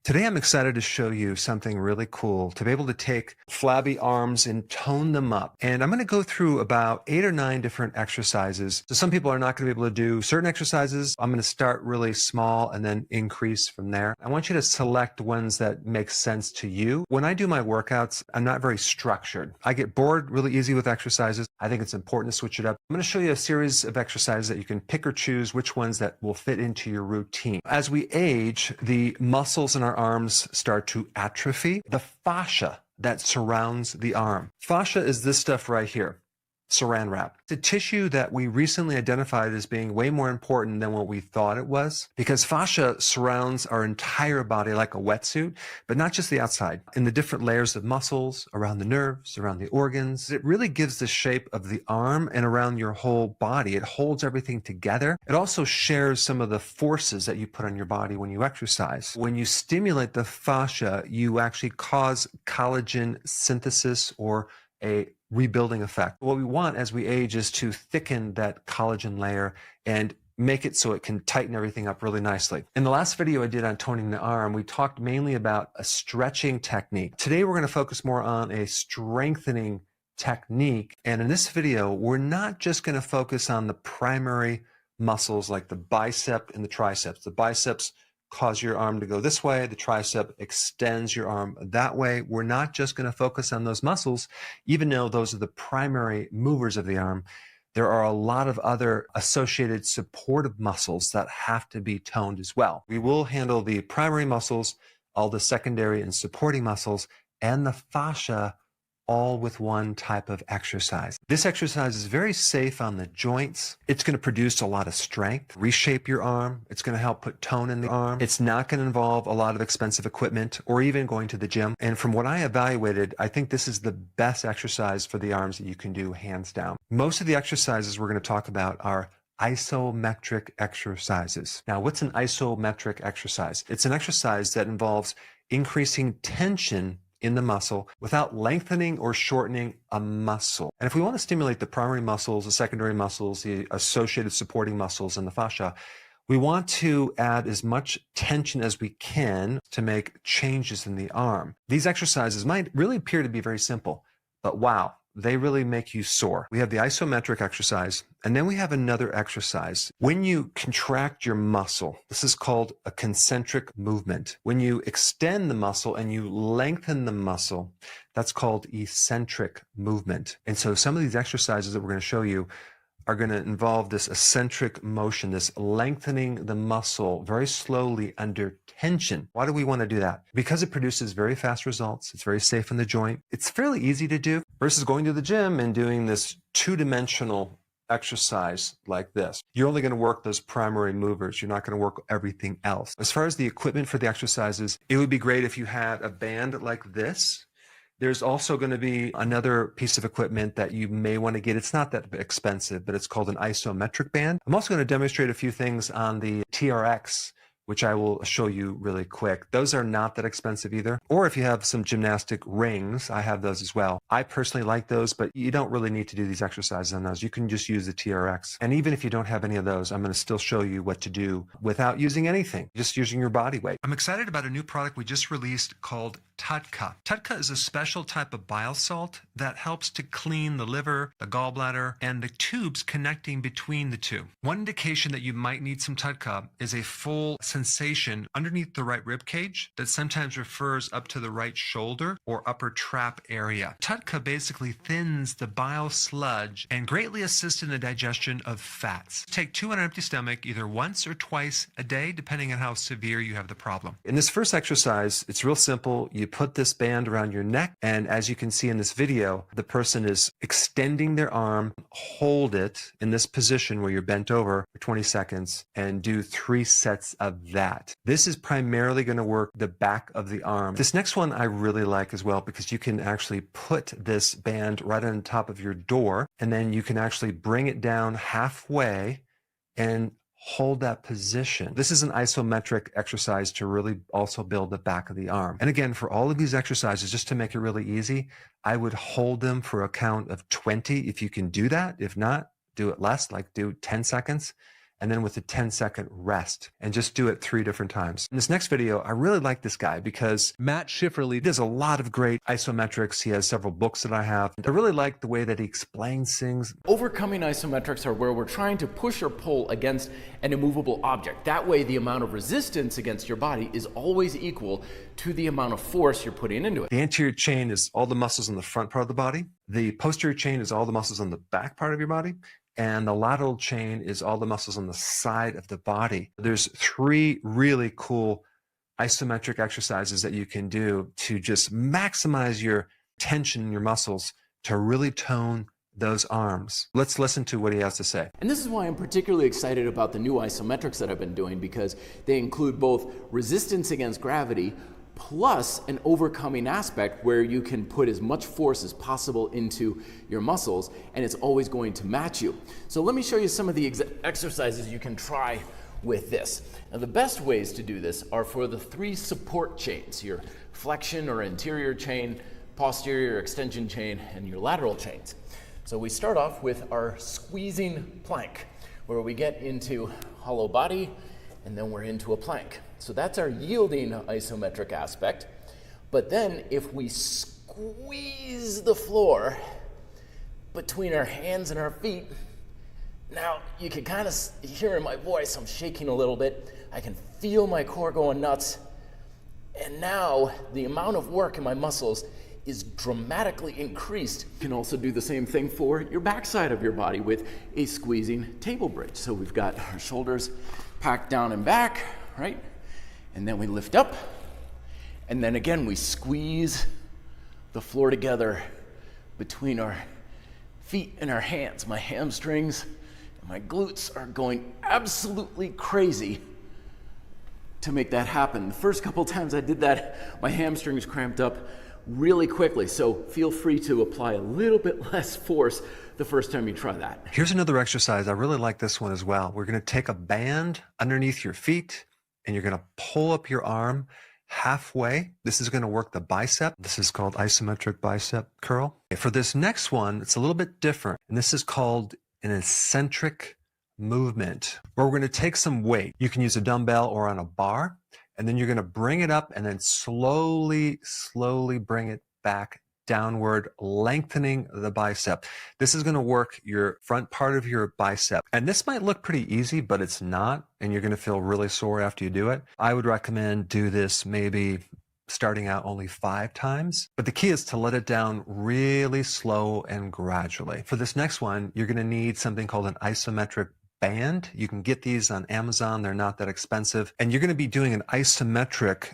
Today I'm excited to show you something really cool, to be able to take flabby arms and tone them up. And I'm going to go through about 8 or 9 different exercises. So some people are not going to be able to do certain exercises. I'm going to start really small and then increase from there. I want you to select ones that make sense to you. When I do my workouts, I'm not very structured. I get bored really easy with exercises. I think it's important to switch it up. I'm going to show you a series of exercises that you can pick or choose which ones that will fit into your routine. As we age, the muscles in our arms start to atrophy. The fascia that surrounds the arm. Fascia is this stuff right here. Saran wrap. It's a tissue that we recently identified as being way more important than what we thought it was, because fascia surrounds our entire body like a wetsuit, but not just the outside. In the different layers of muscles, around the nerves, around the organs, it really gives the shape of the arm and around your whole body. It holds everything together. It also shares some of the forces that you put on your body when you exercise. When you stimulate the fascia, you actually cause collagen synthesis or a rebuilding effect. What we want as we age is to thicken that collagen layer and make it so it can tighten everything up really nicely. In the last video I did on toning the arm, we talked mainly about a stretching technique. Today we're going to focus more on a strengthening technique. And in this video, we're not just going to focus on the primary muscles like the bicep and the triceps. The biceps cause your arm to go this way. The tricep extends your arm that way. We're not just going to focus on those muscles, even though those are the primary movers of the arm. There are a lot of other associated supportive muscles that have to be toned as well. We will handle the primary muscles, all the secondary and supporting muscles, and the fascia all with one type of exercise. This exercise is very safe on the joints. It's going to produce a lot of strength, reshape your arm. It's going to help put tone in the arm. It's not going to involve a lot of expensive equipment or even going to the gym. And from what I evaluated, I think this is the best exercise for the arms that you can do hands down. Most of the exercises we're going to talk about are isometric exercises. Now, what's an isometric exercise? It's an exercise that involves increasing tension in the muscle without lengthening or shortening a muscle. And if we want to stimulate the primary muscles, the secondary muscles, the associated supporting muscles, and the fascia, we want to add as much tension as we can to make changes in the arm. These exercises might really appear to be very simple, but wow, they really make you sore. We have the isometric exercise, and then we have another exercise. When you contract your muscle, this is called a concentric movement. When you extend the muscle and you lengthen the muscle, that's called eccentric movement. And so some of these exercises that we're going to show you are going to involve this eccentric motion, this lengthening the muscle very slowly under tension. Why do we want to do that? Because it produces very fast results. It's very safe on the joint. It's fairly easy to do versus going to the gym and doing this two-dimensional exercise like this. You're only going to work those primary movers. You're not going to work everything else. As far as the equipment for the exercises, it would be great if you had a band like this. There's also going to be another piece of equipment that you may want to get. It's not that expensive, but it's called an isometric band. I'm also going to demonstrate a few things on the TRX, which I will show you really quick. Those are not that expensive either. Or if you have some gymnastic rings, I have those as well. I personally like those, but you don't really need to do these exercises on those. You can just use the TRX. And even if you don't have any of those, I'm going to still show you what to do without using anything, just using your body weight. I'm excited about a new product we just released called TUDCA. TUDCA is a special type of bile salt that helps to clean the liver, the gallbladder, and the tubes connecting between the two. One indication that you might need some TUDCA is a full sensation underneath the right rib cage that sometimes refers up to the right shoulder or upper trap area. TUDCA basically thins the bile sludge and greatly assists in the digestion of fats. Take 2 on an empty stomach either once or twice a day, depending on how severe you have the problem. In this first exercise, it's real simple. You put this band around your neck, and as you can see in this video, the person is extending their arm, hold it in this position where you're bent over for 20 seconds, and do 3 sets of that. This is primarily going to work the back of the arm. This next one I really like as well, because you can actually put this band right on top of your door, and then you can actually bring it down halfway and hold that position. This is an isometric exercise to really also build the back of the arm. And again, for all of these exercises, just to make it really easy, I would hold them for a count of 20 if you can do that. If not, do it less, like do 10 seconds. and then with a 10-second rest, and just do it 3 different times. In this next video, I really like this guy because Matt Schifferle does a lot of great isometrics. He has several books that I have. I really like the way that he explains things. Overcoming isometrics are where we're trying to push or pull against an immovable object. That way, the amount of resistance against your body is always equal to the amount of force you're putting into it. The anterior chain is all the muscles in the front part of the body. The posterior chain is all the muscles on the back part of your body. And the lateral chain is all the muscles on the side of the body. There's 3 really cool isometric exercises that you can do to just maximize your tension in your muscles to really tone those arms. Let's listen to what he has to say. And this is why I'm particularly excited about the new isometrics that I've been doing, because they include both resistance against gravity plus an overcoming aspect where you can put as much force as possible into your muscles, and it's always going to match you. So let me show you some of the exercises you can try with this. Now, the best ways to do this are for the 3 support chains, your flexion or anterior chain, posterior extension chain, and your lateral chains. So we start off with our squeezing plank, where we get into hollow body, and then we're into a plank. So that's our yielding isometric aspect. But then if we squeeze the floor between our hands and our feet, now you can kind of hear in my voice, I'm shaking a little bit. I can feel my core going nuts. And now the amount of work in my muscles is dramatically increased. You can also do the same thing for your backside of your body with a squeezing table bridge. So we've got our shoulders packed down and back, right? And then we lift up, and then again we squeeze the floor together between our feet and our hands. My hamstrings and my glutes are going absolutely crazy to make that happen. The first couple times I did that, my hamstrings cramped up really quickly, so feel free to apply a little bit less force the first time you try that. Here's another exercise. I really like this one as well. We're going to take a band underneath your feet, and you're going to pull up your arm halfway. This is going to work the bicep. This is called isometric bicep curl. For this next one, it's a little bit different, and this is called an eccentric movement, where we're going to take some weight. You can use a dumbbell or on a bar, and then you're going to bring it up and then slowly bring it back downward, lengthening the bicep. This is going to work your front part of your bicep. And this might look pretty easy, but it's not, and you're going to feel really sore after you do it. I would recommend do this maybe starting out only 5 times. But the key is to let it down really slow and gradually. For this next one, you're going to need something called an isometric band. You can get these on Amazon. They're not that expensive. And you're going to be doing an isometric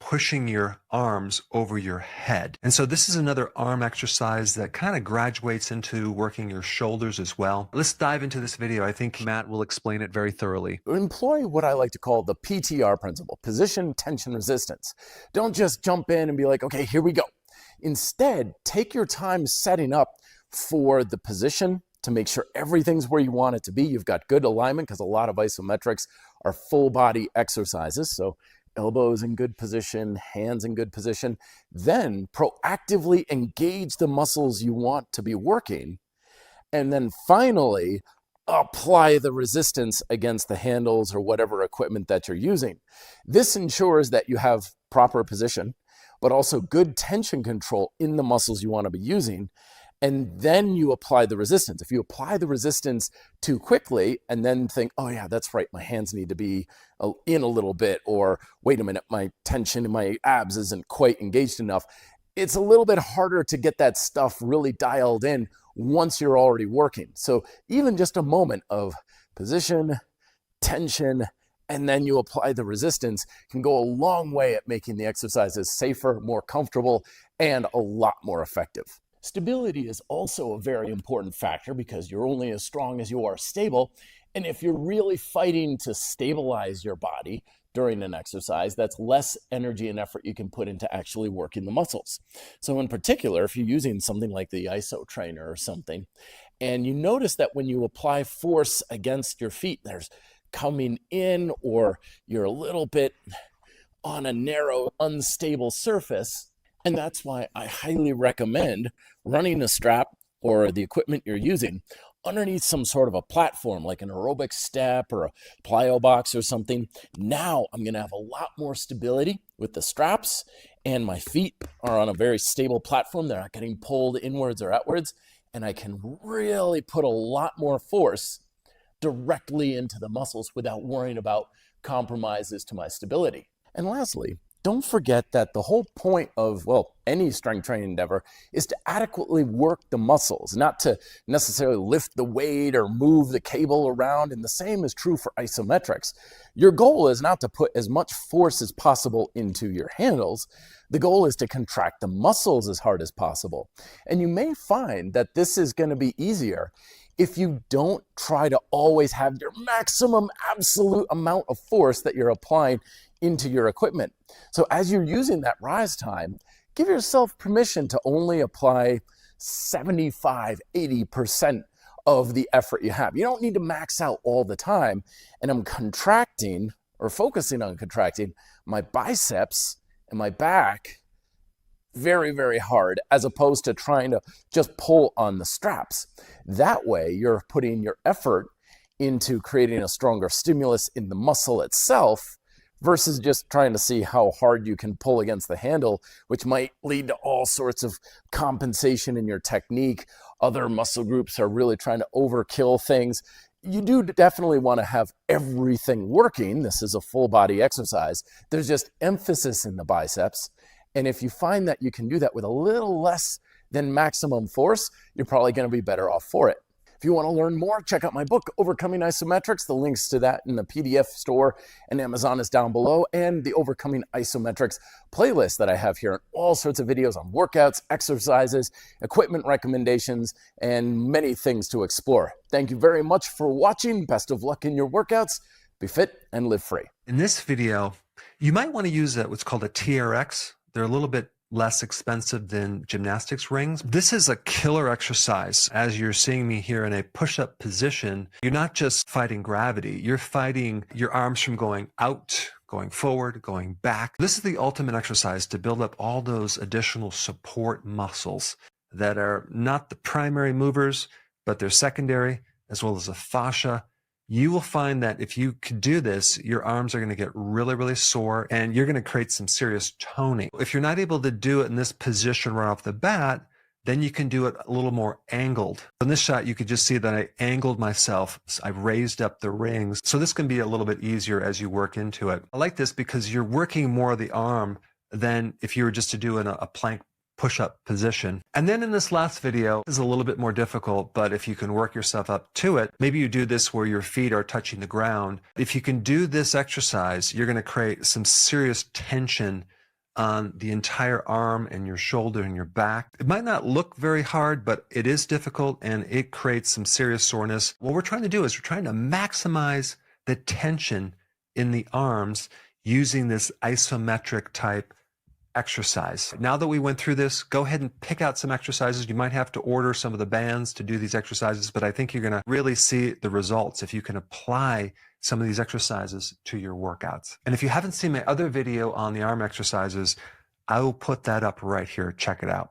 pushing your arms over your head. And so this is another arm exercise that kind of graduates into working your shoulders as well. Let's dive into this video. I think Matt will explain it very thoroughly. Employ what I like to call the PTR principle, position, tension, resistance. Don't just jump in and be like, okay, here we go. Instead, take your time setting up for the position to make sure everything's where you want it to be. You've got good alignment, because a lot of isometrics are full body exercises. So elbows in good position, hands in good position. Then proactively engage the muscles you want to be working. And then finally, apply the resistance against the handles or whatever equipment that you're using. This ensures that you have proper position, but also good tension control in the muscles you want to be using. And then you apply the resistance. If you apply the resistance too quickly and then think, oh yeah, that's right, my hands need to be in a little bit, or wait a minute, my tension in my abs isn't quite engaged enough, it's a little bit harder to get that stuff really dialed in once you're already working. So even just a moment of position, tension, and then you apply the resistance can go a long way at making the exercises safer, more comfortable, and a lot more effective. Stability is also a very important factor, because you're only as strong as you are stable. And if you're really fighting to stabilize your body during an exercise, that's less energy and effort you can put into actually working the muscles. So in particular, if you're using something like the ISO trainer or something, and you notice that when you apply force against your feet, there's coming in, or you're a little bit on a narrow, unstable surface. And that's why I highly recommend running a strap or the equipment you're using underneath some sort of a platform like an aerobic step or a plyo box or something. Now I'm going to have a lot more stability with the straps, and my feet are on a very stable platform. They're not getting pulled inwards or outwards, and I can really put a lot more force directly into the muscles without worrying about compromises to my stability. And lastly, don't forget that the whole point of, well, any strength training endeavor is to adequately work the muscles, not to necessarily lift the weight or move the cable around. And the same is true for isometrics. Your goal is not to put as much force as possible into your handles. The goal is to contract the muscles as hard as possible. And you may find that this is going to be easier if you don't try to always have your maximum absolute amount of force that you're applying into your equipment. So as you're using that rise time, give yourself permission to only apply 75, 80% of the effort you have. You don't need to max out all the time. And I'm contracting or focusing on contracting my biceps and my back very, very hard, as opposed to trying to just pull on the straps. That way, you're putting your effort into creating a stronger stimulus in the muscle itself versus just trying to see how hard you can pull against the handle, which might lead to all sorts of compensation in your technique. Other muscle groups are really trying to overkill things. You do definitely want to have everything working. This is a full body exercise. There's just emphasis in the biceps. And if you find that you can do that with a little less than maximum force, you're probably going to be better off for it. If you want to learn more, check out my book, Overcoming Isometrics. The links to that in the PDF store and Amazon is down below, and the Overcoming Isometrics playlist that I have here, and all sorts of videos on workouts, exercises, equipment recommendations, and many things to explore. Thank you very much for watching. Best of luck in your workouts. Be fit and live free. In this video, you might want to use what's called a TRX. They're a little bit less expensive than gymnastics rings. This is a killer exercise. As you're seeing me here in a push-up position, you're not just fighting gravity, you're fighting your arms from going out, going forward, going back. This is the ultimate exercise to build up all those additional support muscles that are not the primary movers, but they're secondary, as well as the fascia. You will find that if you can do this, your arms are going to get really, really sore, and you're going to create some serious toning. If you're not able to do it in this position right off the bat, then you can do it a little more angled. In this shot, you could just see that I angled myself. I raised up the rings. So this can be a little bit easier as you work into it. I like this because you're working more of the arm than if you were just to do in a plank push-up position. And then in this last video is a little bit more difficult, but if you can work yourself up to it, maybe you do this where your feet are touching the ground. If you can do this exercise, you're going to create some serious tension on the entire arm and your shoulder and your back. It might not look very hard, but it is difficult and it creates some serious soreness. What we're trying to do is we're trying to maximize the tension in the arms using this isometric type exercise. Now that we went through this, go ahead and pick out some exercises. You might have to order some of the bands to do these exercises, but I think you're going to really see the results if you can apply some of these exercises to your workouts. And if you haven't seen my other video on the arm exercises, I will put that up right here. Check it out.